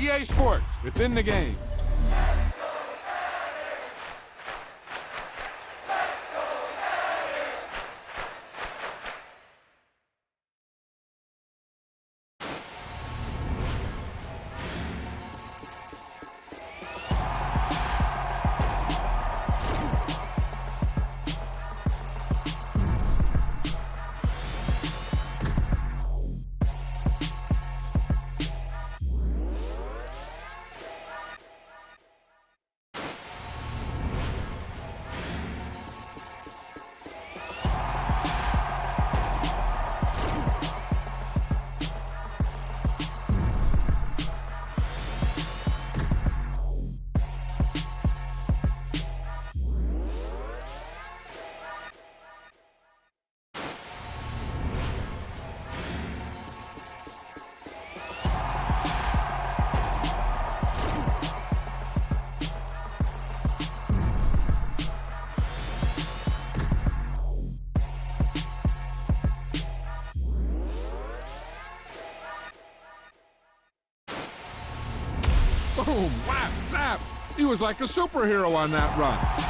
EA Sports, within the game. Boom, whap, zap. He was like a superhero on that run.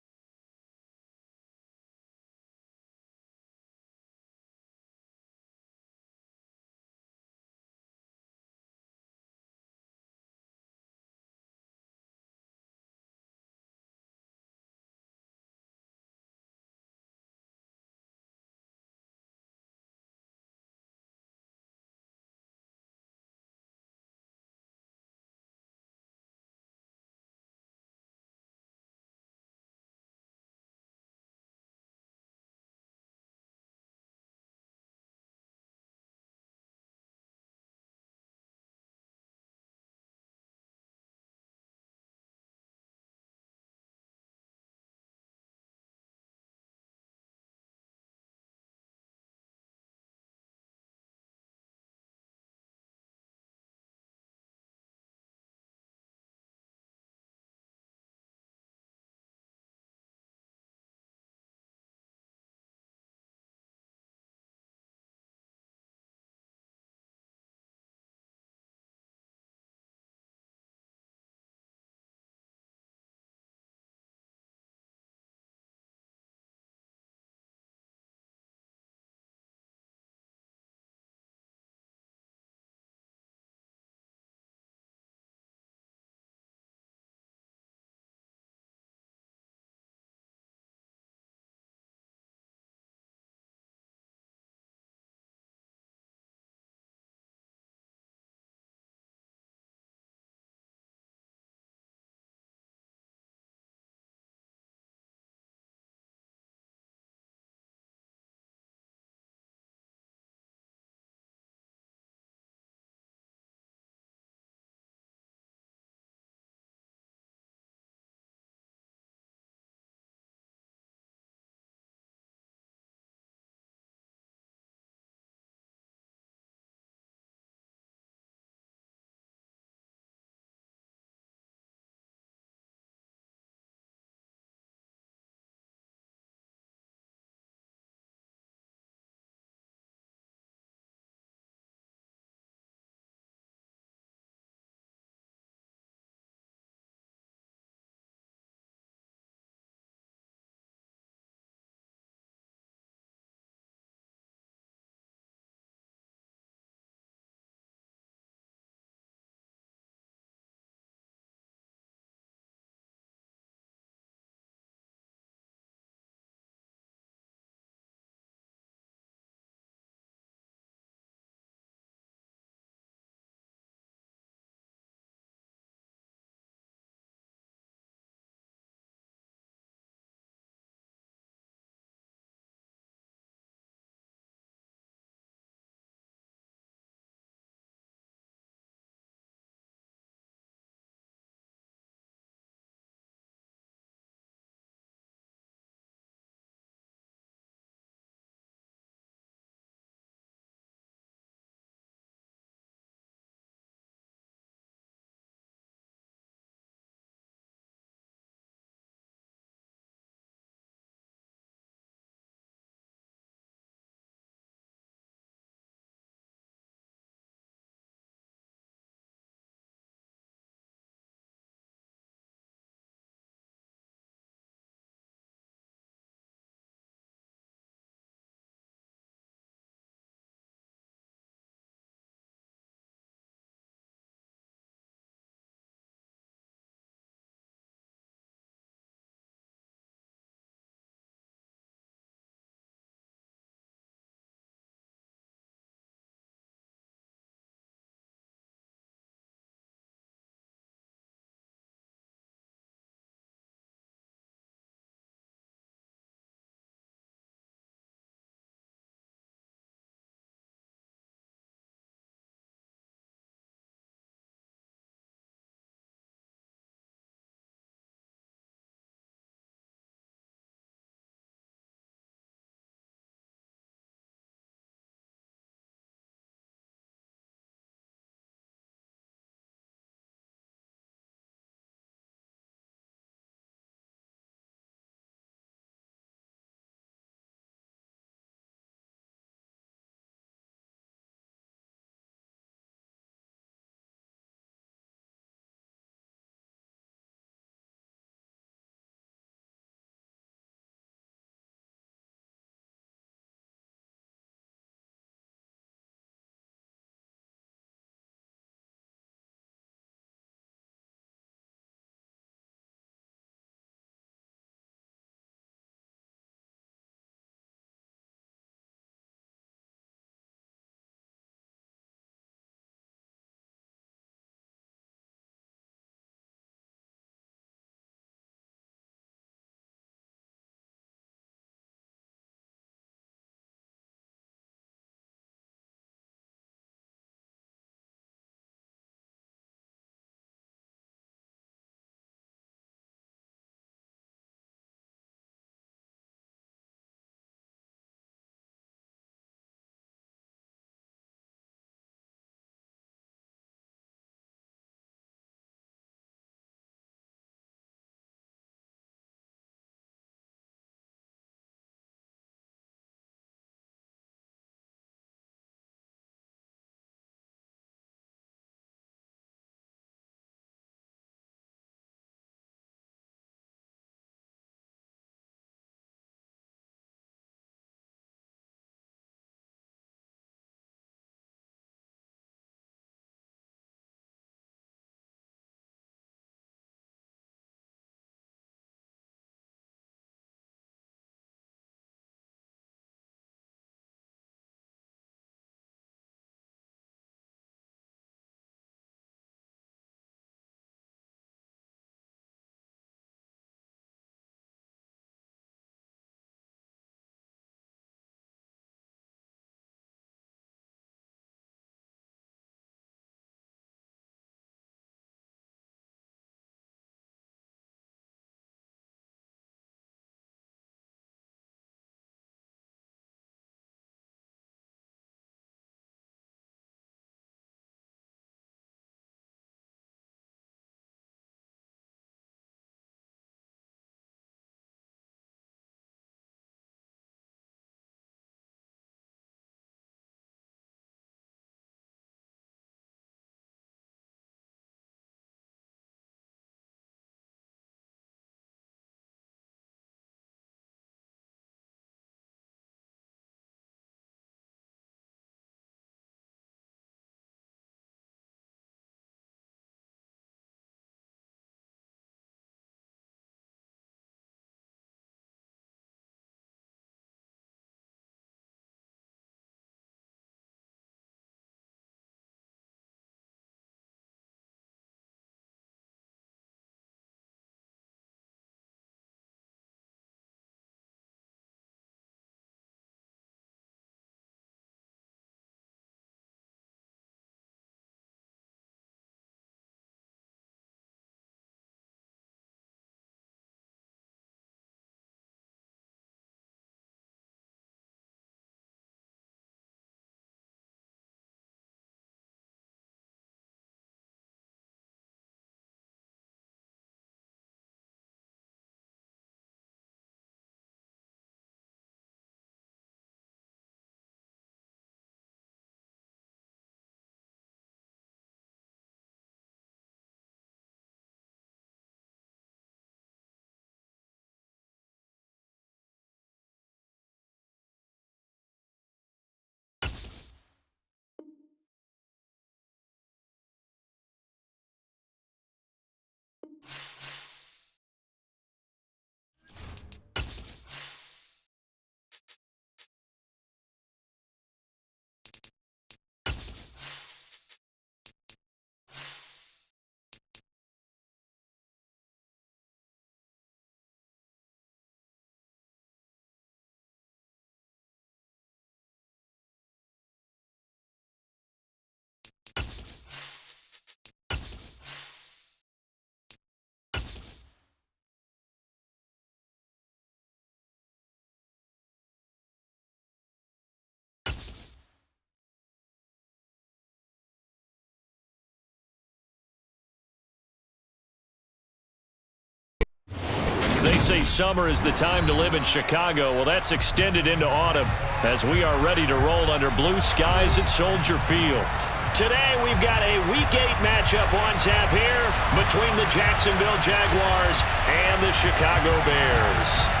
They say summer is the time to live in Chicago. Well, that's extended into autumn as we are ready to roll under blue skies at Soldier Field. Today, we've got a Week 8 matchup on tap here between the Jacksonville Jaguars and the Chicago Bears.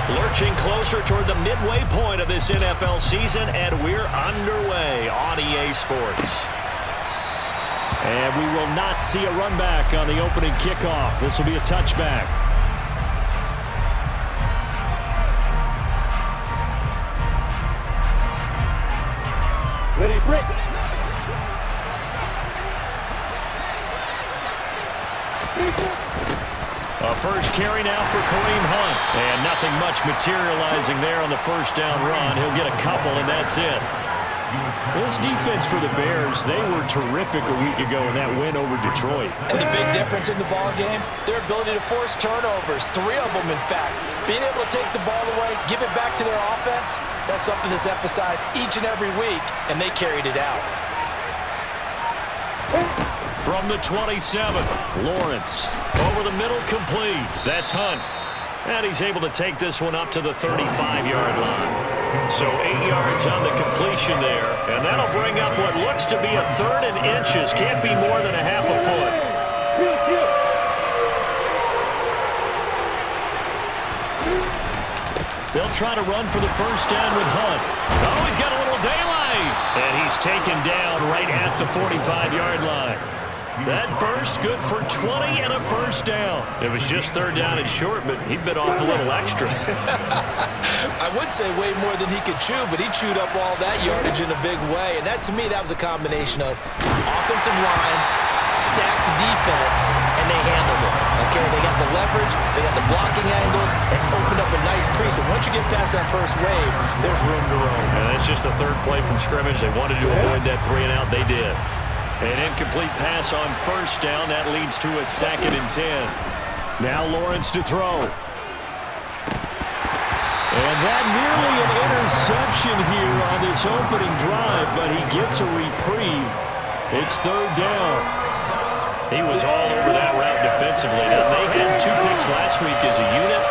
Lurching closer toward the midway point of this NFL season, and we're underway on EA Sports. And we will not see a run back on the opening kickoff. This will be a touchback. Ready, break. A first carry now for Kareem Hunt. And nothing much materializing there on the first down run. He'll get a couple, and that's it. This defense for the Bears, they were terrific a week ago in that win over Detroit. And the big difference in the ball game, their ability to force turnovers, 3 of them in fact. Being able to take the ball away, give it back to their offense, that's something that's emphasized each and every week, and they carried it out. From the 27, Lawrence over the middle, complete. That's Hunt. And he's able to take this one up to the 35-yard line. So 8 yards on the completion there. And that'll bring up what looks to be a 3rd and inches. Can't be more than a half a foot. They'll try to run for the first down with Hunt. Oh, he's got a little daylight. And he's taken down right at the 45-yard line. That burst good for 20 and a first down. It was just 3rd down and short, but he bit off a little extra. I would say way more than he could chew, but he chewed up all that yardage in a big way. And that, to me, that was a combination of offensive line, stacked defense, and they handled it. Okay, they got the leverage, they got the blocking angles, and opened up a nice crease. And once you get past that first wave, there's room to roam. And that's just the 3rd play from scrimmage. They wanted to avoid that 3 and out. They did. An incomplete pass on first down. That leads to a 2nd and 10. Now Lawrence to throw. And that nearly an interception here on this opening drive, but he gets a reprieve. It's 3rd down. He was all over that route defensively. Now, they had 2 picks last week as a unit.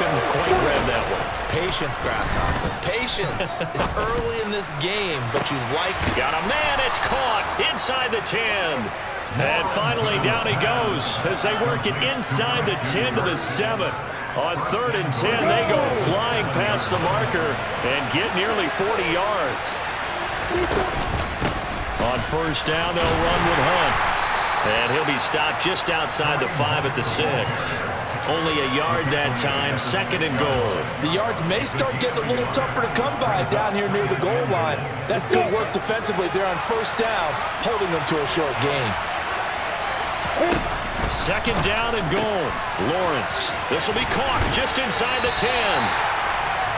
Couldn't quite grab that one. Patience, Grasshopper. Patience is early in this game, but you like... Got a man, it's caught inside the 10. And finally, down he goes as they work it inside the 10 to the 7. On 3rd and 10, they go flying past the marker and get nearly 40 yards. On first down, they'll run with Hunt. And he'll be stopped just outside the 5 at the 6. Only a yard that time, 2nd and goal. The yards may start getting a little tougher to come by down here near the goal line. That's good work defensively there on first down, holding them to a short gain. 2nd down and goal. Lawrence. This will be caught just inside the 10.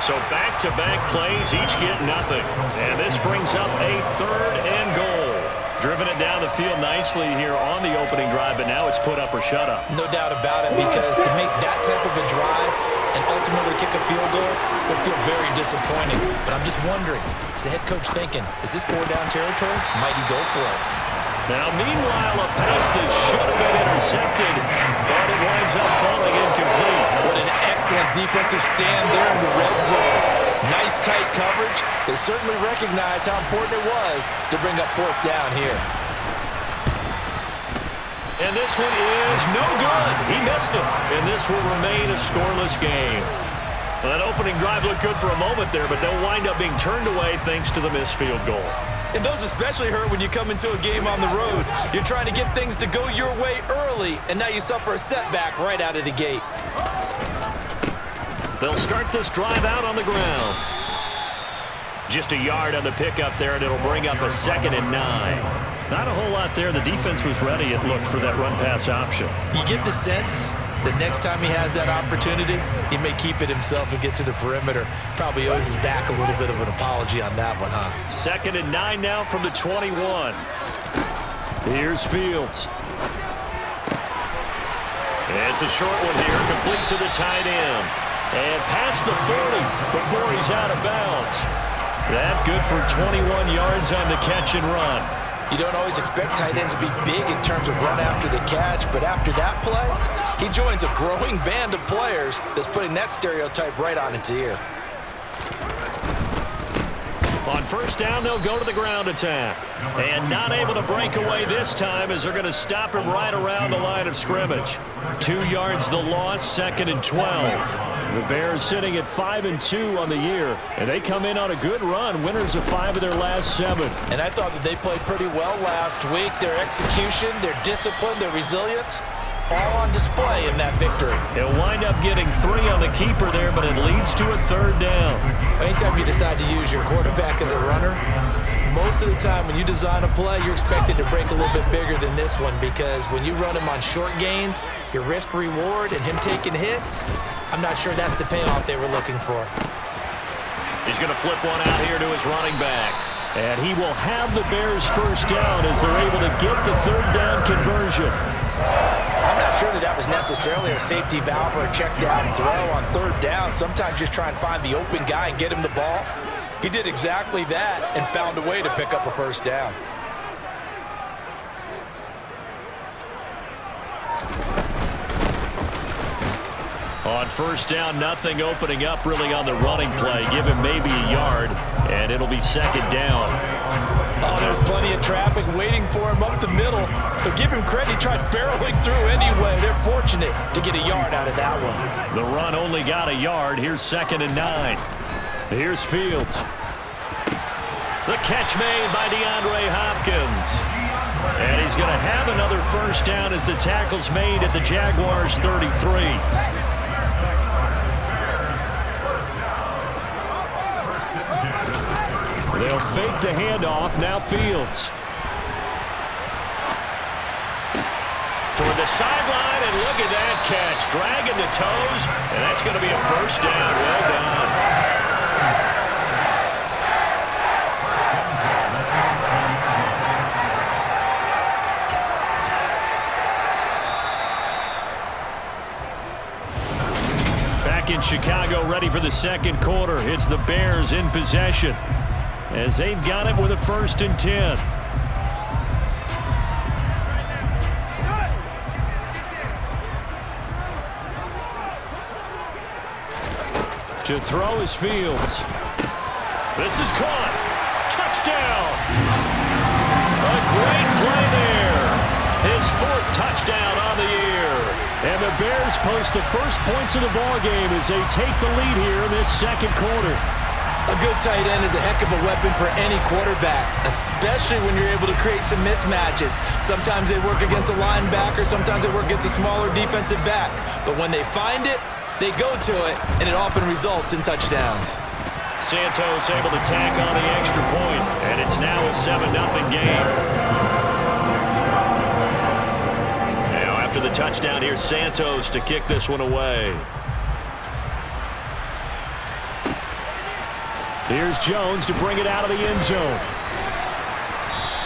So back-to-back plays, each get nothing. And this brings up a 3rd and goal. Driven it down the field nicely here on the opening drive, but now it's put up or shut up. No doubt about it, because to make that type of a drive and ultimately kick a field goal would feel very disappointing. But I'm just wondering, is the head coach thinking, is this 4-down territory? Might he go for it? Now, meanwhile, a pass that should have been intercepted, but it winds up falling incomplete. What an excellent defensive stand there in the red zone. Nice tight coverage. They certainly recognized how important it was to bring up 4th down here. And this one is no good. He missed it. And this will remain a scoreless game. Well, that opening drive looked good for a moment there, but they'll wind up being turned away thanks to the missed field goal. And those especially hurt when you come into a game on the road. You're trying to get things to go your way early, and now you suffer a setback right out of the gate. They'll start this drive out on the ground. Just a yard on the pickup there, and it'll bring up a 2nd and 9. Not a whole lot there. The defense was ready, it looked, for that run-pass option. You get the sense that next time he has that opportunity, he may keep it himself and get to the perimeter. Probably owes his back a little bit of an apology on that one, huh? 2nd and 9 now from the 21. Here's Fields. It's a short one here, complete to the tight end. And past the 40 before he's out of bounds. That good for 21 yards on the catch and run. You don't always expect tight ends to be big in terms of run after the catch, but after that play, he joins a growing band of players that's putting that stereotype right on its ear. On first down, they'll go to the ground attack. And not able to break away this time as they're going to stop him right around the line of scrimmage. 2 yards the loss, 2nd and 12. The Bears sitting at 5-2 on the year, and they come in on a good run, winners of 5 of their last 7. And I thought that they played pretty well last week. Their execution, their discipline, their resilience, all on display in that victory. He'll wind up getting 3 on the keeper there, but it leads to a 3rd down. Anytime you decide to use your quarterback as a runner, most of the time when you design a play, you're expected to break a little bit bigger than this one, because when you run him on short gains, your risk reward and him taking hits, I'm not sure that's the payoff they were looking for. He's going to flip one out here to his running back. And he will have the Bears first down as they're able to get the 3rd down conversion. I'm not sure that was necessarily a safety valve or a check down throw on 3rd down. Sometimes just try and find the open guy and get him the ball. He did exactly that and found a way to pick up a first down. On first down, nothing opening up really on the running play. Give him maybe a yard, and it'll be 2nd down. Oh, there's plenty of traffic waiting for him up the middle. But give him credit, he tried barreling through anyway. They're fortunate to get a yard out of that one. The run only got a yard. Here's 2nd and 9. Here's Fields. The catch made by DeAndre Hopkins. And he's going to have another first down as the tackle's made at the Jaguars' 33. They'll fake the handoff. Now Fields. Toward the sideline, and look at that catch. Dragging the toes, and that's going to be a first down. Well done. Back in Chicago, ready for the 2nd quarter. It's the Bears in possession, as they've got it with a 1st and 10. To throw is Fields. This is caught. Touchdown. A great play there. His 4th touchdown on the year. And the Bears post the first points of the ballgame as they take the lead here in this 2nd quarter. A good tight end is a heck of a weapon for any quarterback, especially when you're able to create some mismatches. Sometimes they work against a linebacker, sometimes they work against a smaller defensive back. But when they find it, they go to it, and it often results in touchdowns. Santos able to tack on the extra point, and it's now a 7-0 game. Now after the touchdown, here's Santos to kick this one away. Here's Jones to bring it out of the end zone.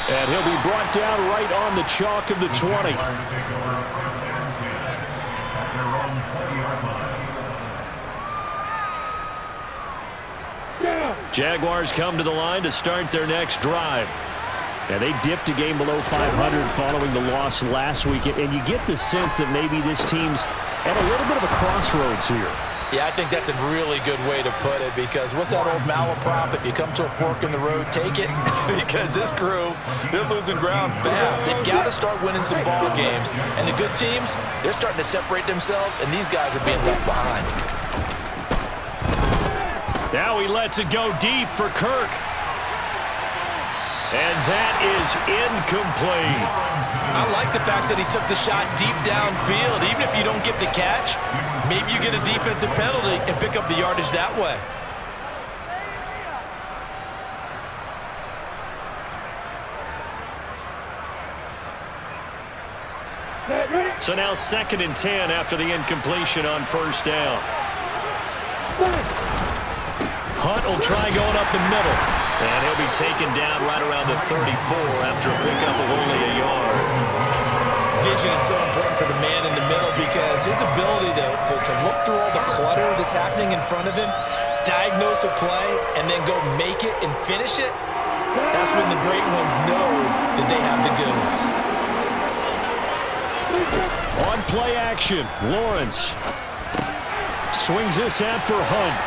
And he'll be brought down right on the chalk of the 20. Jaguars come to the line to start their next drive. And they dipped a game below 500 following the loss last week. And you get the sense that maybe this team's at a little bit of a crossroads here. Yeah, I think that's a really good way to put it, because what's that old malaprop? If you come to a fork in the road, take it. Because this crew, they're losing ground fast. They've got to start winning some ball games. And the good teams, they're starting to separate themselves, and these guys are being left behind. Now he lets it go deep for Kirk. And that is incomplete. I like the fact that he took the shot deep downfield. Even if you don't get the catch, maybe you get a defensive penalty and pick up the yardage that way. So now 2nd and 10 after the incompletion on first down. Hunt will try going up the middle. And he'll be taken down right around the 34 after a pickup of only a yard. vision is so important for the man in the middle because his ability to look through all the clutter that's happening in front of him, diagnose a play, and then go make it and finish it, that's when the great ones know that they have the goods. On play action, Lawrence swings this out for Hunt.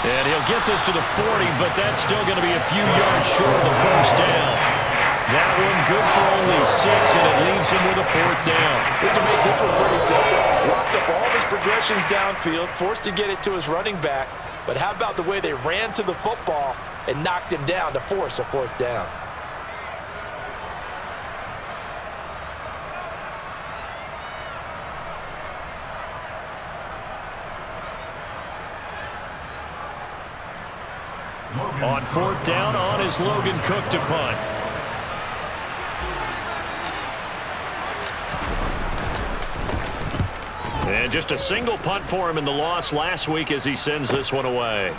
And he'll get this to the 40, but that's still going to be a few yards short of the first down. That one good for only 6, and it leaves him with a 4th down. We can make this one pretty simple. Locked up all his progressions downfield, forced to get it to his running back. But how about the way they ran to the football and knocked him down to force a 4th down? On 4th down, on is Logan Cook to punt. And just a single punt for him in the loss last week as he sends this one away.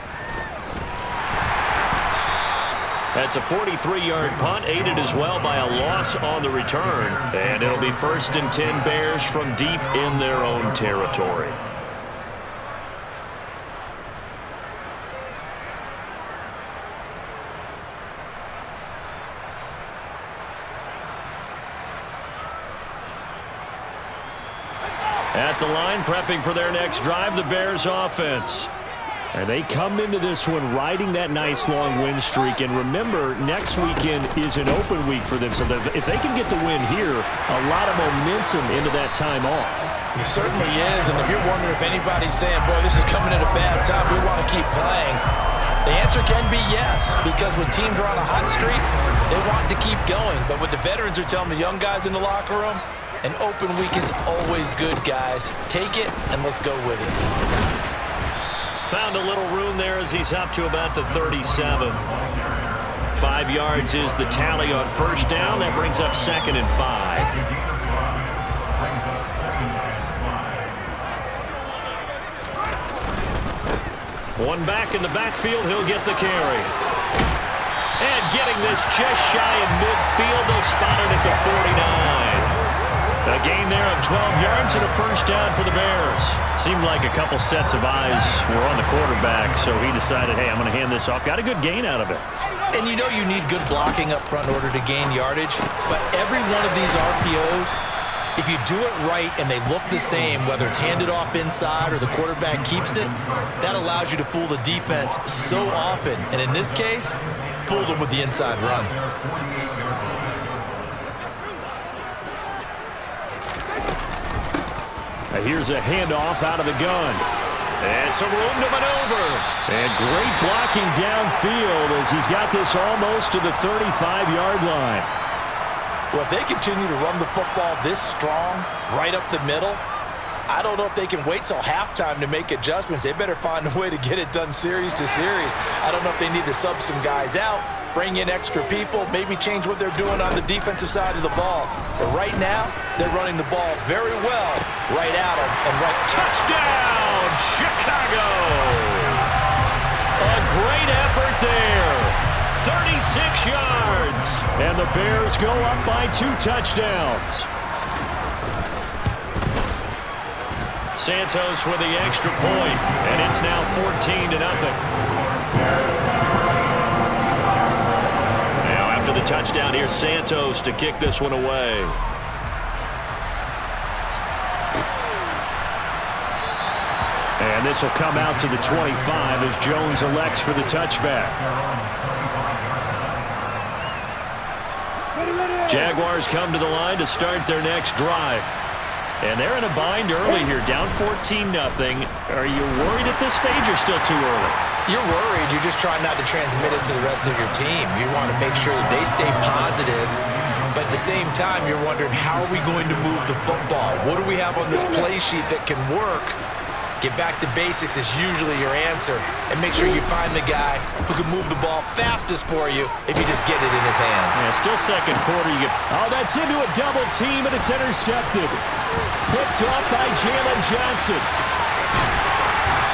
That's a 43-yard punt, aided as well by a loss on the return. And it'll be 1st and 10 Bears from deep in their own territory. At the line, prepping for their next drive, the Bears offense. And they come into this one riding that nice long win streak. And remember, next weekend is an open week for them. So if they can get the win here, a lot of momentum into that time off. It certainly is. And if you're wondering if anybody's saying, boy, this is coming at a bad time, we want to keep playing, the answer can be yes. Because when teams are on a hot streak, they want to keep going. But what the veterans are telling the young guys in the locker room, an open week is always good, guys. Take it, and let's go with it. Found a little room there as he's up to about the 37. 5 yards is the tally on 1st down. That brings up 2nd and 5. One back in the backfield. He'll get the carry. And getting this just shy of midfield. They'll spot it at the 49. A gain there of 12 yards and a 1st down for the Bears. Seemed like a couple sets of eyes were on the quarterback, so he decided, hey, I'm going to hand this off. Got a good gain out of it. And you know you need good blocking up front in order to gain yardage, but every one of these RPOs, if you do it right and they look the same, whether it's handed off inside or the quarterback keeps it, that allows you to fool the defense so often. And in this case, fooled them with the inside run. Here's a handoff out of the gun. And some room to maneuver. And great blocking downfield as he's got this almost to the 35-yard line. Well, if they continue to run the football this strong, right up the middle, I don't know if they can wait till halftime to make adjustments. They better find a way to get it done series to series. I don't know if they need to sub some guys out, bring in extra people, maybe change what they're doing on the defensive side of the ball. But right now, they're running the ball very well right at them. And right touchdown, Chicago! A great effort there. 36 yards. And the Bears go up by 2 touchdowns. Santos with the extra point, and it's now 14-0. Now after the touchdown, here's Santos to kick this one away. And this will come out to the 25 as Jones elects for the touchback. Jaguars come to the line to start their next drive. And they're in a bind early here, down 14-0. Are you worried at this stage or still too early? You're worried. You're just trying not to transmit it to the rest of your team. You want to make sure that they stay positive. But at the same time, you're wondering, how are we going to move the football? What do we have on this play sheet that can work? Get back to basics is usually your answer. And make sure you find the guy who can move the ball fastest for you if you just get it in his hands. Yeah, still second quarter. That's into a double team, and it's intercepted. Picked up by Jalen Johnson.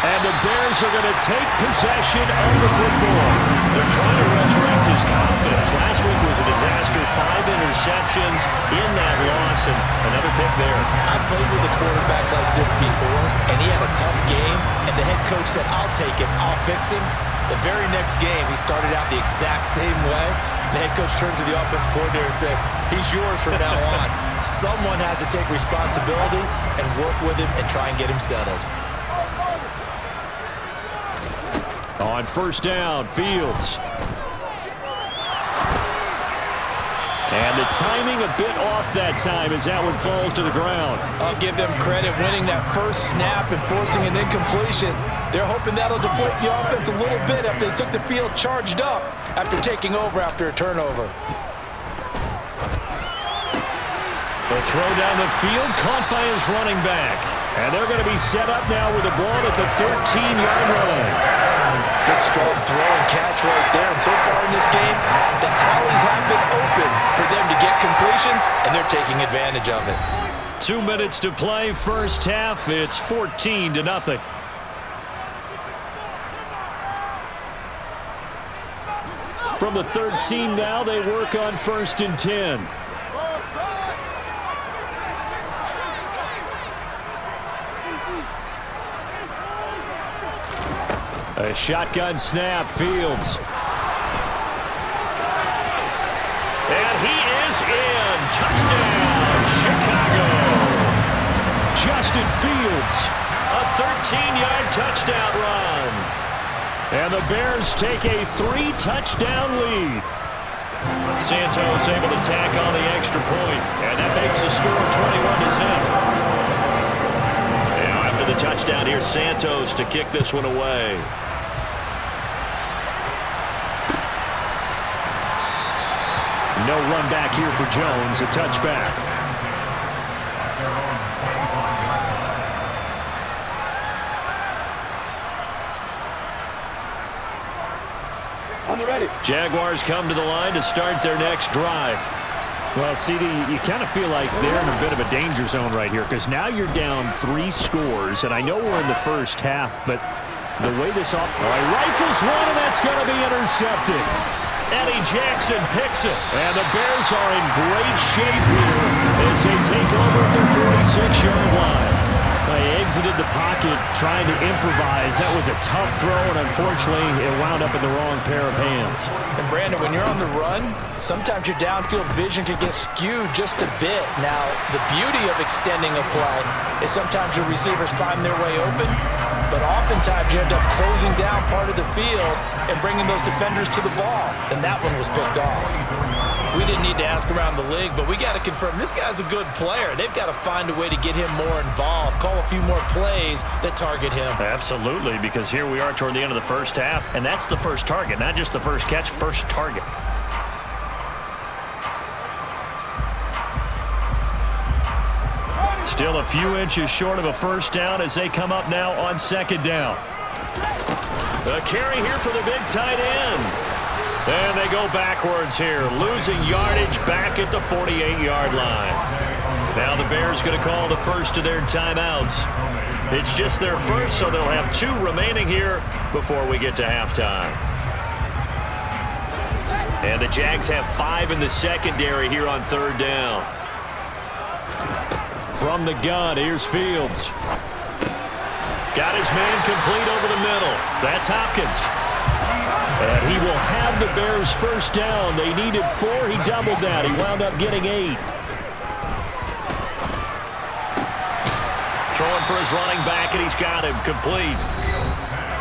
And the Bears are going to take possession of the football. They're trying to resurrect his confidence. Last week was a disaster. 5 interceptions in that loss, and another pick there. I played with a quarterback like this before, and he had a tough game, and the head coach said, I'll take him, I'll fix him. The very next game, he started out the exact same way. The head coach turned to the offense coordinator and said, he's yours from now on. Someone has to take responsibility and work with him and try and get him settled. On first down, Fields. And the timing a bit off that time as that one falls to the ground. I'll give them credit winning that first snap and forcing an incompletion. They're hoping that'll deflate the offense a little bit after they took the field charged up after taking over after a turnover. The throw down the field caught by his running back. And they're going to be set up now with the ball at the 13-yard line. Good strong throw and catch right there. And so far in this game, the alleys have been open for them to get completions, and they're taking advantage of it. 2 minutes to play, first half. It's 14-0. From the 13 now, they work on 1st and 10. A shotgun snap, Fields. And he is in. Touchdown, Chicago. Justin Fields, a 13-yard touchdown run. And the Bears take a 3-touchdown lead. Santos able to tack on the extra point, and that makes the score 21-0. Now after the touchdown, here's Santos to kick this one away. No run back here for Jones, a touchback. Jaguars come to the line to start their next drive. Well, CD, you kind of feel like they're in a bit of a danger zone right here because now you're down 3 scores, and I know we're in the first half, but the way this he rifles one, and that's going to be intercepted. Eddie Jackson picks it, and the Bears are in great shape here as they take over at the 46-yard line. They exited the pocket trying to improvise. That was a tough throw, and unfortunately, it wound up in the wrong pair of hands. And Brandon, when you're on the run, sometimes your downfield vision can get skewed just a bit. Now, the beauty of extending a play is sometimes your receivers find their way open, but oftentimes you end up closing down part of the field and bringing those defenders to the ball, and that one was picked off. We didn't need to ask around the league, but we got to confirm this guy's a good player. They've got to find a way to get him more involved, call a few more plays that target him. Absolutely, because here we are toward the end of the first half, and that's the first target, not just the first catch, first target. Still a few inches short of a first down as they come up now on 2nd down. The carry here for the big tight end. And they go backwards here, losing yardage back at the 48-yard line. Now the Bears going to call the first of their timeouts. It's just their first, so they'll have 2 remaining here before we get to halftime. And the Jags have 5 in the secondary here on 3rd down. From the gun, here's Fields. Got his man complete over the middle. That's Hopkins. And he will have the Bears first down. They needed 4. He doubled that. He wound up getting 8. Throwing for his running back, and he's got him complete.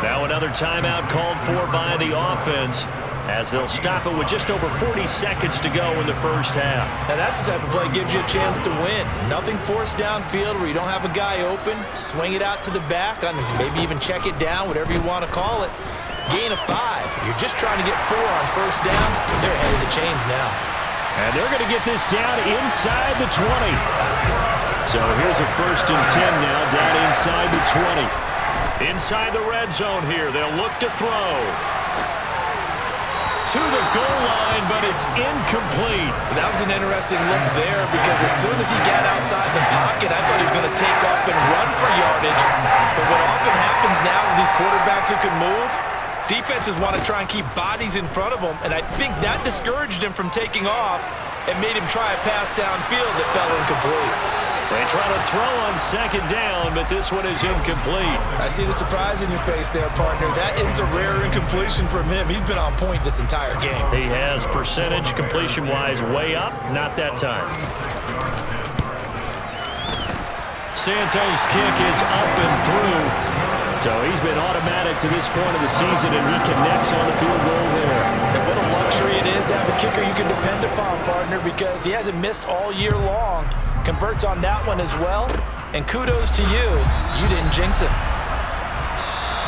Now another timeout called for by the offense as they'll stop it with just over 40 seconds to go in the first half. Now that's the type of play that gives you a chance to win. Nothing forced downfield where you don't have a guy open. Swing it out to the back, maybe even check it down, whatever you want to call it. Gain of 5. You're just trying to get 4 on first down. They're ahead of the chains now. And they're going to get this down inside the 20. So here's a 1st and 10 now, down inside the 20. Inside the red zone here. They'll look to throw. To the goal line, but it's incomplete. That was an interesting look there because as soon as he got outside the pocket, I thought he was going to take off and run for yardage. But what often happens happens now with these quarterbacks who can move, defenses want to try and keep bodies in front of them, and I think that discouraged him from taking off and made him try a pass downfield that fell incomplete. They try to throw on second down, but this one is incomplete. I see the surprise in your face there, partner. That is a rare incompletion from him. He's been on point this entire game. He has percentage completion-wise way up, not that time. Santos' kick is up and through. So he's been automatic to this point of the season, and he connects on the field goal there. And what a luxury it is to have a kicker you can depend upon, partner, because he hasn't missed all year long. Converts on that one as well. And kudos to you. You didn't jinx him.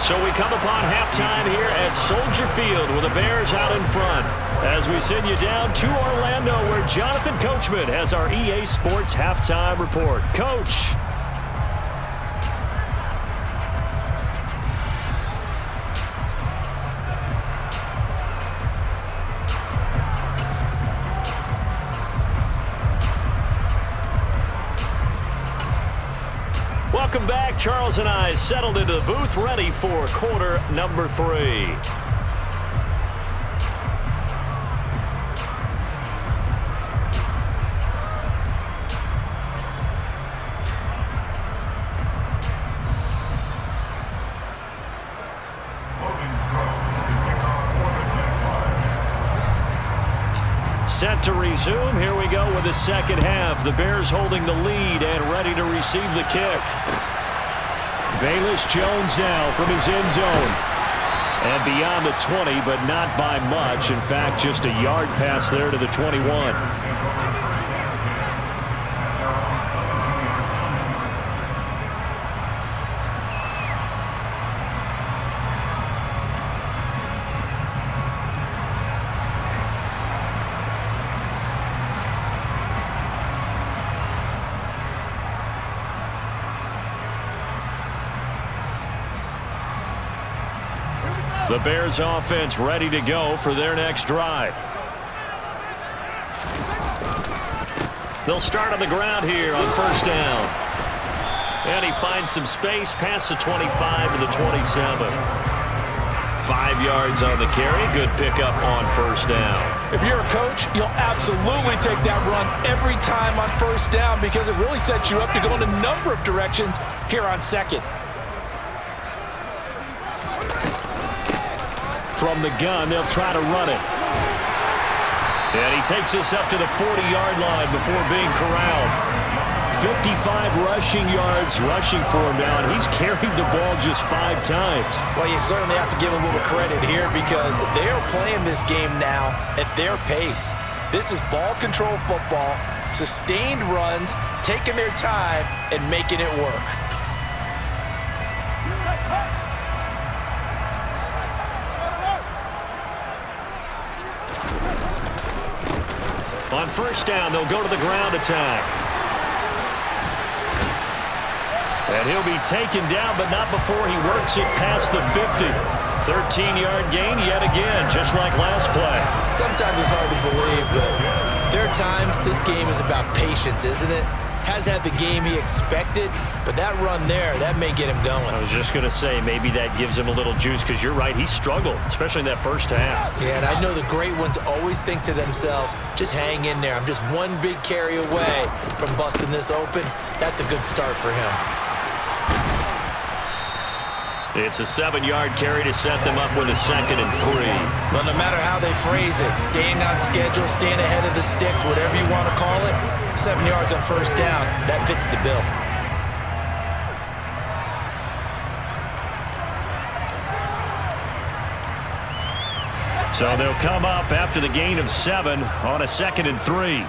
So we come upon halftime here at Soldier Field with the Bears out in front. As we send you down to Orlando, where Jonathan Coachman has our EA Sports halftime report. Coach. Welcome back. Charles and I settled into the booth, ready for quarter number 3. Set to resume. Here we go with the second half. The Bears holding the lead and ready to receive the kick. Velus Jones now from his end zone. And beyond the 20, but not by much. In fact, just a yard pass there to the 21. The Bears offense ready to go for their next drive. They'll start on the ground here on first down. And he finds some space past the 25 to the 27. 5 yards on the carry. Good pickup on first down. If you're a coach, you'll absolutely take that run every time on first down because it really sets you up to go in a number of directions here on second. From the gun, they'll try to run it. And he takes this up to the 40-yard line before being corralled. 55 rushing yards rushing for him now, and he's carried the ball just 5 times. Well, you certainly have to give a little credit here because they are playing this game now at their pace. This is ball control football, sustained runs, taking their time, and making it work. On first down, they'll go to the ground attack. And he'll be taken down, but not before he works it past the 50. 13-yard gain yet again, just like last play. Sometimes it's hard to believe, but there are times this game is about patience, isn't it? Has had the game he expected, but that run there, that may get him going. I was just going to say, maybe that gives him a little juice, because you're right, he struggled, especially in that first half. Yeah, and I know the great ones always think to themselves, just hang in there. I'm just one big carry away from busting this open. That's a good start for him. It's a 7-yard carry to set them up with a 2nd and 3. Well, no matter how they phrase it, staying on schedule, staying ahead of the sticks, whatever you want to call it, 7 yards on first down, that fits the bill. So they'll come up after the gain of 7 on a 2nd and 3.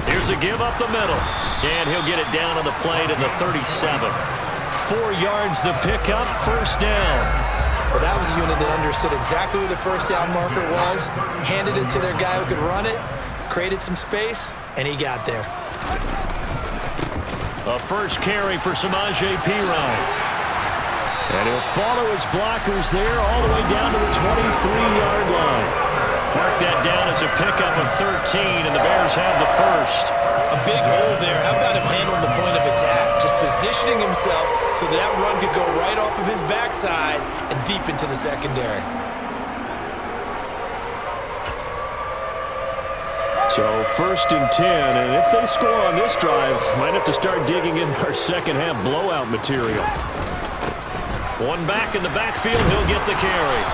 Here's a give up the middle. And he'll get it down on the play to the 37. 4 yards the pickup, first down. Well, that was a unit that understood exactly where the first down marker was, handed it to their guy who could run it, created some space, and he got there. A first carry for Samaje Perine. And he'll follow his blockers there all the way down to the 23-yard line. Mark that down as a pickup of 13, and the Bears have the first. A big hole there. How about him handling the point of attack? Just position positioning himself so that run could go right off of his backside and deep into the secondary. So 1st and 10, and if they score on this drive, might have to start digging in our second half blowout material. One back in the backfield, he'll get the carry.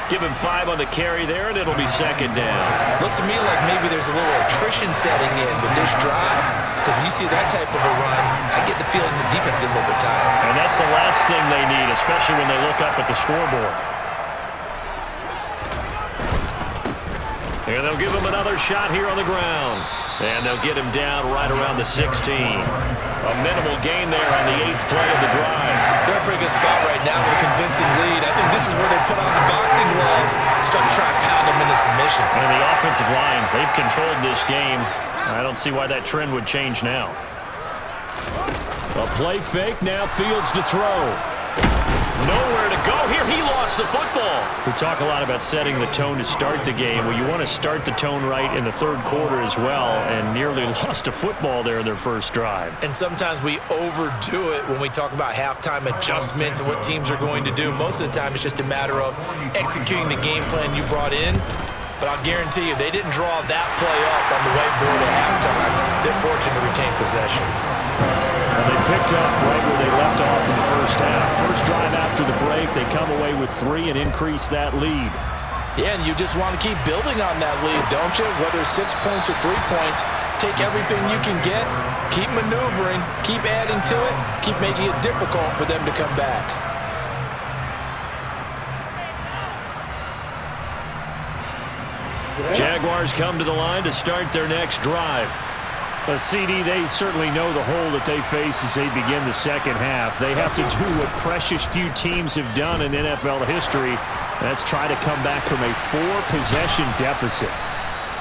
Give him 5 on the carry there, and it'll be 2nd down. Looks to me like maybe there's a little attrition setting in with this drive, because when you see that type of a run, I get the feeling the defense is getting a little bit tired. And that's the last thing they need, especially when they look up at the scoreboard. And they'll give him another shot here on the ground. And they'll get him down right around the 16. A minimal gain there on the 8th play of the drive. They're in a pretty good spot right now with a convincing lead. I think this is where they put on the boxing gloves, start to try and pound them into submission. And the offensive line, they've controlled this game. I don't see why that trend would change now. A play fake, now Fields to throw. Nowhere to go here. He lost the football. We talk a lot about setting the tone to start the game. Well, you want to start the tone right in the 3rd quarter as well, and nearly lost a football there in their first drive. And sometimes we overdo it when we talk about halftime adjustments and what teams are going to do. Most of the time, it's just a matter of executing the game plan you brought in. But I'll guarantee you, they didn't draw that play up on the whiteboard at halftime. They're fortunate to retain possession. Well, they picked up right where they left off in the first half. First drive after the break, they come away with 3 and increase that lead. Yeah, and you just want to keep building on that lead, don't you? Whether it's 6 points or 3 points, take everything you can get, keep maneuvering, keep adding to it, keep making it difficult for them to come back. Jaguars come to the line to start their next drive. CD, they certainly know the hole that they face as they begin the second half. They have to do what precious few teams have done in NFL history. That's try to come back from a 4-possession deficit.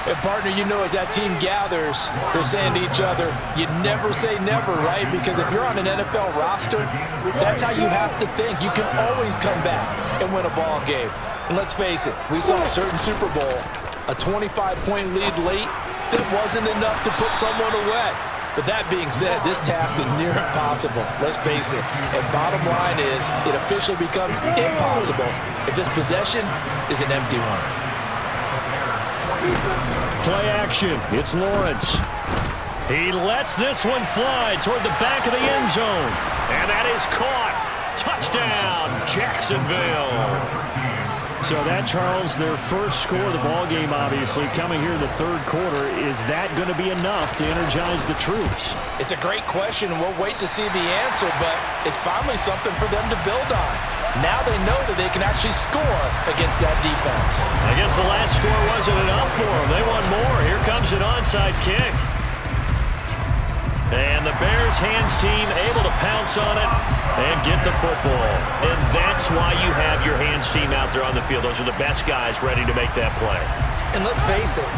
And partner, you know, as that team gathers, they're saying to each other, you never say never, right? Because if you're on an NFL roster, that's how you have to think. You can always come back and win a ball game. And let's face it, we saw a certain Super Bowl, a 25-point lead late, that wasn't enough to put someone away. But that being said, this task is near impossible. Let's face it. And bottom line is, it officially becomes impossible if this possession is an empty one. Play action. It's Lawrence. He lets this one fly toward the back of the end zone. And that is caught. Touchdown, Jacksonville. So that, Charles, their first score of the ballgame, obviously, coming here in the 3rd quarter. Is that going to be enough to energize the troops? It's a great question, and we'll wait to see the answer, but it's finally something for them to build on. Now they know that they can actually score against that defense. I guess the last score wasn't enough for them. They want more. Here comes an onside kick. And the Bears hands team able to pounce on it and get the football. And that's why you have your hands team out there on the field. Those are the best guys ready to make that play. And let's face it,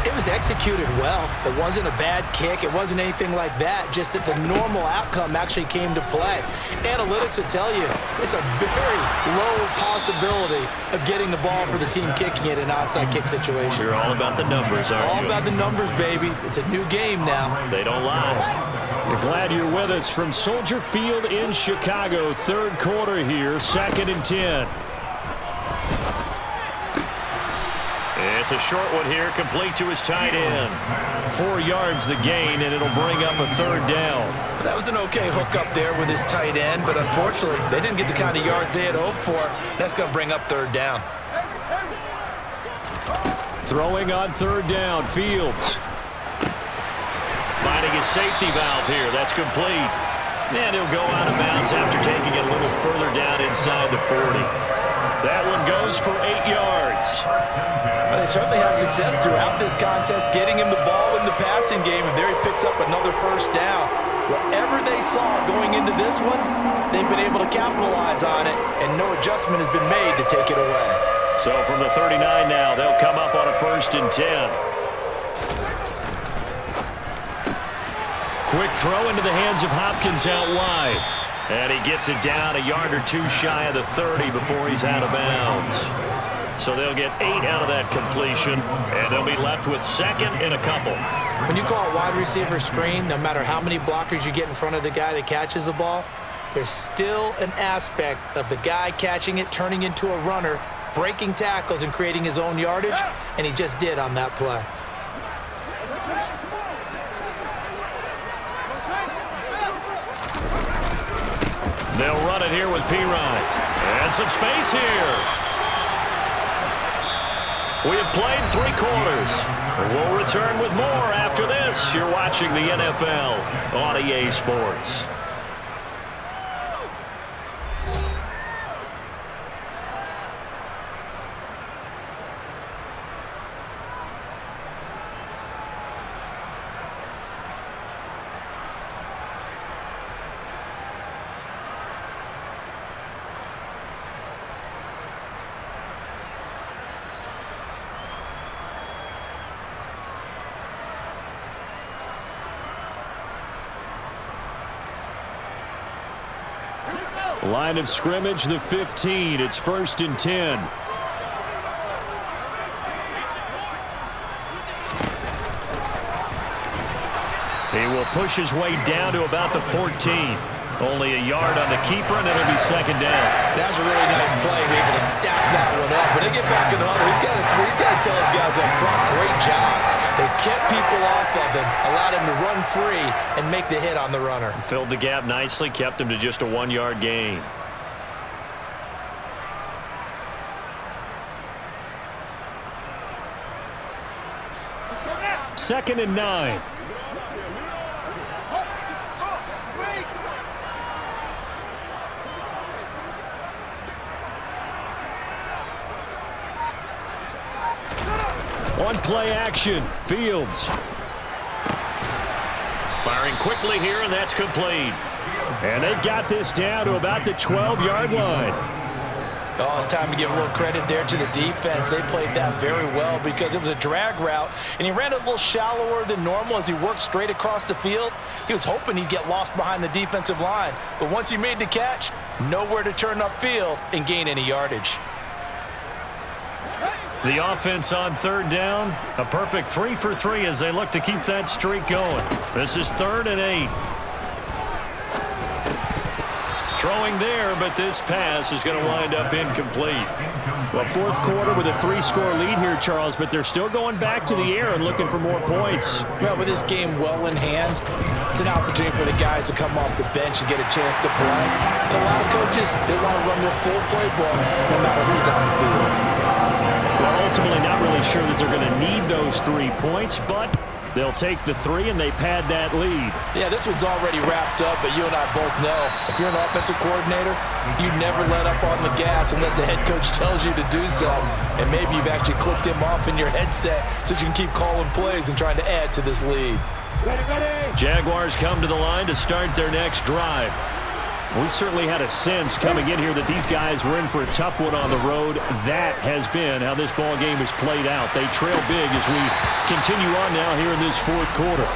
it was executed well. It wasn't a bad kick. It wasn't anything like that. Just that the normal outcome actually came to play. Analytics will tell you it's a very low possibility of getting the ball for the team kicking it in an onside kick situation. You're all about the numbers, aren't you? All about the numbers, baby. It's a new game now. They don't lie. We're glad you're with us from Soldier Field in Chicago. 3rd quarter here, 2nd and 10. It's a short one here, complete to his tight end. 4 yards the gain, and it'll bring up a 3rd down. That was an okay hook up there with his tight end, but unfortunately, they didn't get the kind of yards they had hoped for. That's going to bring up 3rd down. Throwing on 3rd down, Fields. Finding his safety valve here. That's complete. And he'll go out of bounds after taking it a little further down inside the 40. That one goes for 8 yards. Well, they certainly had success throughout this contest, getting him the ball in the passing game, and there he picks up another 1st down. Whatever they saw going into this one, they've been able to capitalize on it, and no adjustment has been made to take it away. So from the 39 now, they'll come up on a 1st and 10. Quick throw into the hands of Hopkins out wide. And he gets it down a yard or 2 shy of the 30 before he's out of bounds. So they'll get 8 out of that completion, and they'll be left with second and a couple. When you call a wide receiver screen, no matter how many blockers you get in front of the guy that catches the ball, there's still an aspect of the guy catching it, turning into a runner, breaking tackles and creating his own yardage, and he just did on that play. They'll run it here with Pirine. And some space here. We have played 3 quarters. We'll return with more after this. You're watching the NFL on EA Sports. Line of scrimmage, the 15. It's 1st and 10. He will push his way down to about the 14. Only a yard on the keeper, and it'll be 2nd down. That was a really nice play, able to stack that one up. When they get back in the huddle, he's got to tell his guys up front, great job. They kept people off of him, allowed him to run free and make the hit on the runner. Filled the gap nicely, kept him to just a 1-yard gain. Second and 9. On play action, Fields. Firing quickly here, and that's complete. And they've got this down to about the 12-yard line. Oh, it's time to give a little credit there to the defense. They played that very well because it was a drag route, and he ran a little shallower than normal as he worked straight across the field. He was hoping he'd get lost behind the defensive line, but once he made the catch, nowhere to turn upfield and gain any yardage. The offense on 3rd down, a perfect 3 for 3 as they look to keep that streak going. This is 3rd and 8. Throwing there, but this pass is going to wind up incomplete. Well, 4th quarter with a 3-score lead here, Charles, but they're still going back to the air and looking for more points. Well, with this game well in hand, it's an opportunity for the guys to come off the bench and get a chance to play. And a lot of coaches, they want to run their full playbook no matter who's on the field. Well, ultimately not really sure that they're going to need those 3 points, but they'll take the 3 and they pad that lead. Yeah, this one's already wrapped up, but you and I both know if you're an offensive coordinator, you never let up on the gas unless the head coach tells you to do so. And maybe you've actually clicked him off in your headset so you can keep calling plays and trying to add to this lead. Jaguars come to the line to start their next drive. We certainly had a sense coming in here that these guys were in for a tough one on the road. That has been how this ball game has played out. They trail big as we continue on now here in this 4th quarter.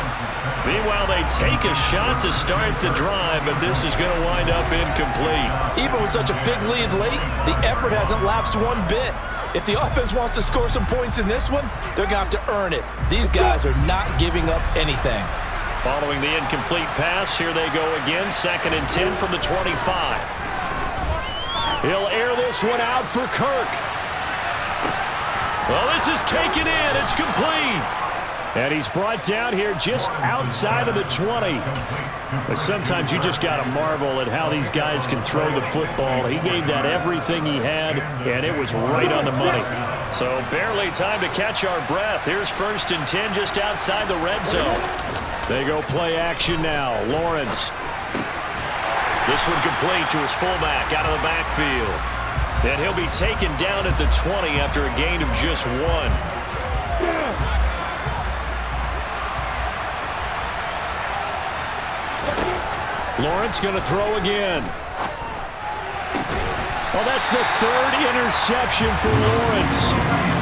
Meanwhile, they take a shot to start the drive, but this is going to wind up incomplete. Even with such a big lead late, the effort hasn't lapsed one bit. If the offense wants to score some points in this one, they're going to have to earn it. These guys are not giving up anything. Following the incomplete pass, here they go again. 2nd and 10 from the 25. He'll air this one out for Kirk. Well, this is taken in. It's complete. And he's brought down here just outside of the 20. But sometimes you just got to marvel at how these guys can throw the football. He gave that everything he had, and it was right on the money. So barely time to catch our breath. Here's 1st and 10 just outside the red zone. They go play action now. Lawrence. This one complete to his fullback out of the backfield. And he'll be taken down at the 20 after a gain of just 1. Lawrence going to throw again. Well, that's the 3rd interception for Lawrence.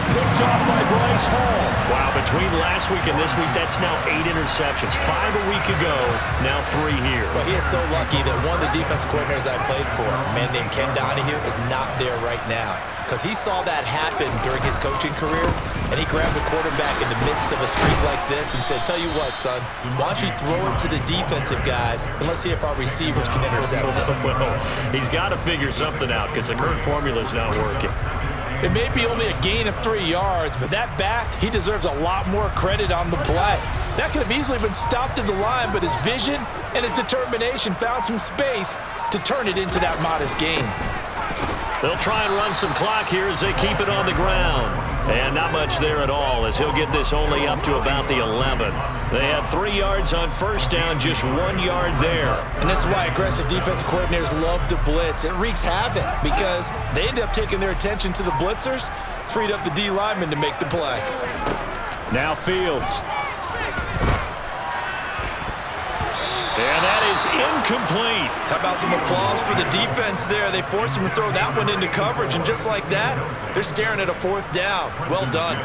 Picked off by Bryce Hall. Wow, between last week and this week, that's now 8 interceptions. 5 a week ago, now 3 here. Well, he is so lucky that one of the defense coordinators I played for, a man named Ken Donahue, is not there right now. Because he saw that happen during his coaching career, and he grabbed the quarterback in the midst of a streak like this and said, tell you what, son, why don't you throw it to the defensive guys, and let's see if our receivers can intercept it. Well, he's got to figure something out because the current formula is not working. It may be only a gain of 3 yards, but that back, he deserves a lot more credit on the play. That could have easily been stopped at the line, but his vision and his determination found some space to turn it into that modest gain. They'll try and run some clock here as they keep it on the ground. And not much there at all as he'll get this only up to about the 11. They had 3 yards on first down, just 1 yard there. And this is why aggressive defense coordinators love to blitz. It wreaks havoc because they end up taking their attention to the blitzers, freed up the D lineman to make the play. Now Fields. And that is incomplete. How about some applause for the defense there? They forced him to throw that one into coverage, and just like that, they're staring at a 4th down. Well done.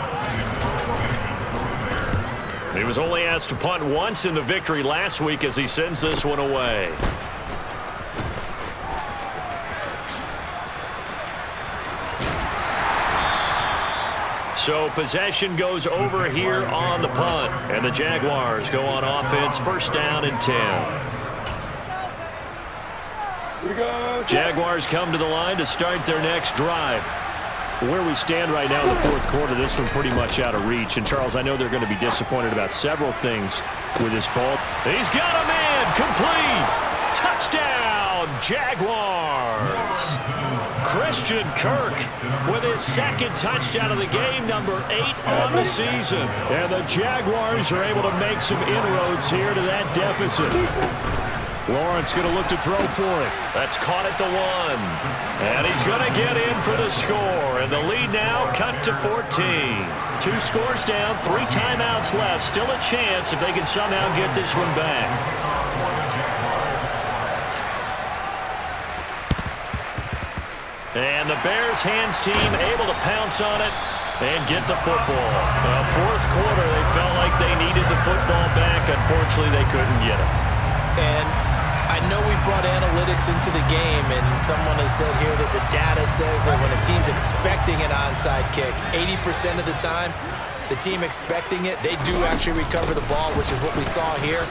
He was only asked to punt once in the victory last week as he sends this one away. So possession goes over here on the punt. And the Jaguars go on offense, first down and 10. Jaguars come to the line to start their next drive. Where we stand right now in the 4th quarter, this one pretty much out of reach. And, Charles, I know they're going to be disappointed about several things with this ball. He's got a man, complete. Touchdown, Jaguars. Christian Kirk with his 2nd touchdown of the game, number 8 on the season. And the Jaguars are able to make some inroads here to that deficit. Lawrence going to look to throw for it. That's caught at the 1. And he's going to get in for the score. And the lead now cut to 14. 2 scores down, 3 timeouts left. Still a chance if they can somehow get this one back. And the Bears hands team able to pounce on it and get the football. 4th quarter, they felt like they needed the football back. Unfortunately, they couldn't get it. And I know we brought analytics into the game, and someone has said here that the data says that when a team's expecting an onside kick, 80% of the time, the team expecting it, they do actually recover the ball, which is what we saw here.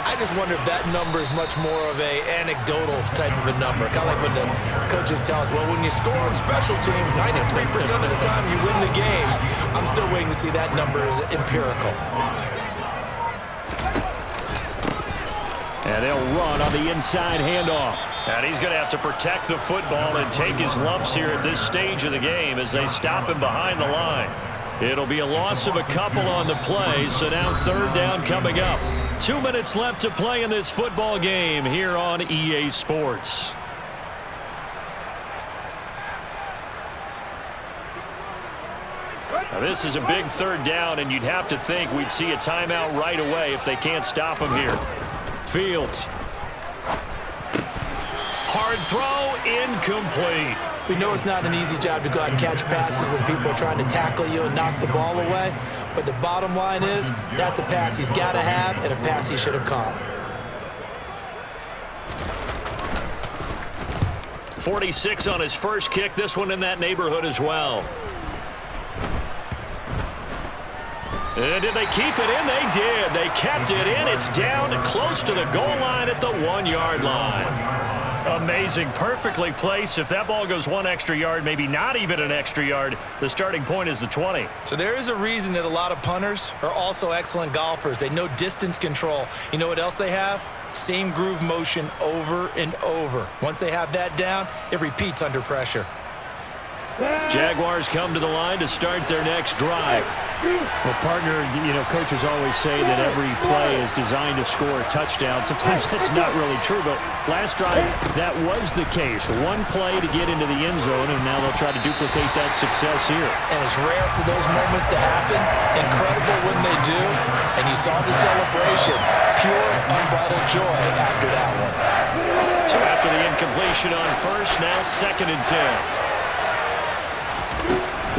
I just wonder if that number is much more of a anecdotal type of a number. Kind of like when the coaches tell us, well, when you score on special teams, 93% of the time you win the game. I'm still waiting to see that number as empirical. And they'll run on the inside handoff. And he's going to have to protect the football and take his lumps here at this stage of the game as they stop him behind the line. It'll be a loss of a couple on the play, so now 3rd down coming up. 2 minutes left to play in this football game here on EA Sports. Now this is a big 3rd down, and you'd have to think we'd see a timeout right away if they can't stop him here. Fields. Hard throw, incomplete. We know it's not an easy job to go out and catch passes when people are trying to tackle you and knock the ball away. But the bottom line is, that's a pass he's got to have and a pass he should have caught. 46 on his first kick. This one in that neighborhood as well. And did they keep it in? They did. They kept it in. It's down close to the goal line at the 1 yard line. Amazing. Perfectly placed. If that ball goes 1 extra yard, maybe not even an extra yard, the starting point is the 20. So there is a reason that a lot of punters are also excellent golfers. They know distance control. You know what else they have? Same groove motion over and over. Once they have that down, it repeats under pressure. Jaguars come to the line to start their next drive. Well, partner, you know, coaches always say that every play is designed to score a touchdown. Sometimes that's not really true, but last drive, that was the case. 1 play to get into the end zone, and now they'll try to duplicate that success here. And it's rare for those moments to happen. Incredible when they do. And you saw the celebration. Pure, unbridled joy after that one. So after the incompletion on first, now 2nd and 10.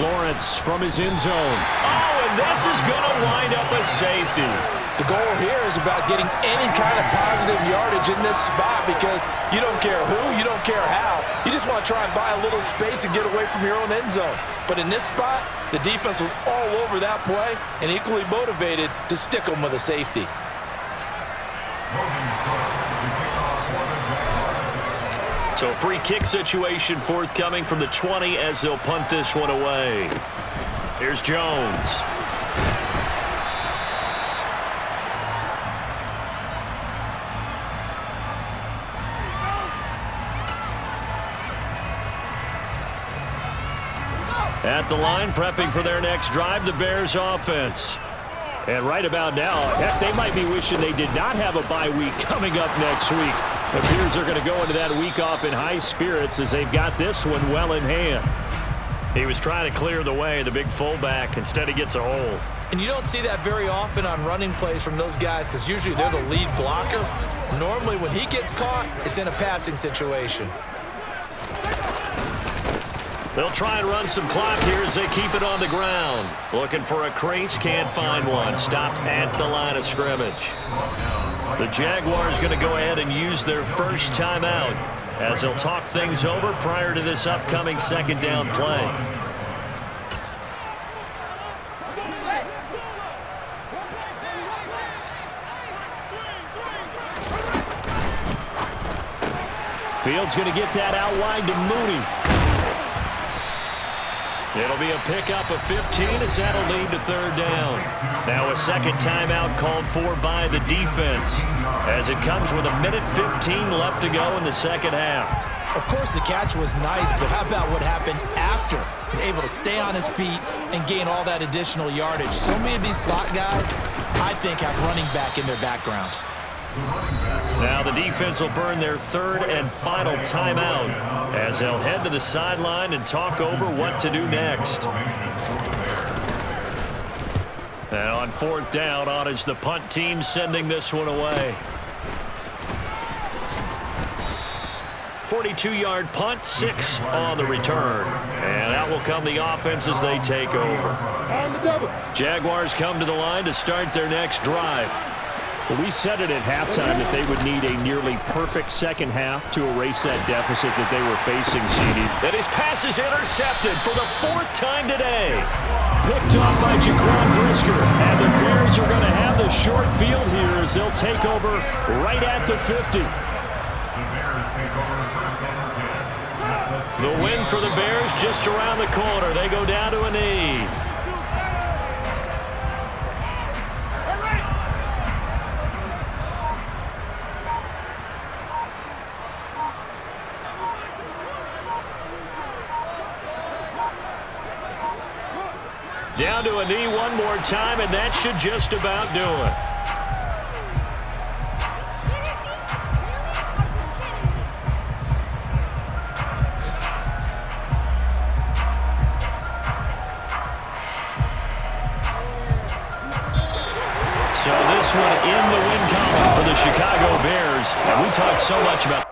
Lawrence from his end zone. Oh, and this is going to wind up a safety. The goal here is about getting any kind of positive yardage in this spot because you don't care who, you don't care how. You just want to try and buy a little space and get away from your own end zone. But in this spot, the defense was all over that play and equally motivated to stick them with a safety. So free kick situation forthcoming from the 20 as they'll punt this one away. Here's Jones. At the line, prepping for their next drive, the Bears offense. And right about now, heck, they might be wishing they did not have a bye week coming up next week. It appears they're going to go into that week off in high spirits as they've got this one well in hand. He was trying to clear the way, the big fullback. Instead, he gets a hole. And you don't see that very often on running plays from those guys because usually they're the lead blocker. Normally, when he gets caught, it's in a passing situation. They'll try and run some clock here as they keep it on the ground. Looking for a crease, can't find one. Stopped at the line of scrimmage. The Jaguars going to go ahead and use their first timeout as they'll talk things over prior to this upcoming second down play. Fields going to get that out wide to Mooney. It'll be a pickup of 15 as that'll lead to third down. Now a second timeout called for by the defense as it comes with 1:15 left to go in the second half. Of course, the catch was nice, but how about what happened after? Able to stay on his feet and gain all that additional yardage. So many of these slot guys, I think, have running back in their background. Now the defense will burn their third and final timeout as they'll head to the sideline and talk over what to do next. And on fourth down, on is the punt team sending this one away. 42-yard punt, 6 on the return. And out will come the offense as they take over. Jaguars come to the line to start their next drive. Well, we said it at halftime that they would need a nearly perfect second half to erase that deficit that they were facing, CD. And his pass is intercepted for the 4th time today. Picked off by Jaquan Brisker. And the Bears are going to have the short field here as they'll take over right at the 50. The win for the Bears just around the corner. They go down to a knee. Down to a knee one more time, and that should just about do it. So this one in the win column for the Chicago Bears. And we talked so much about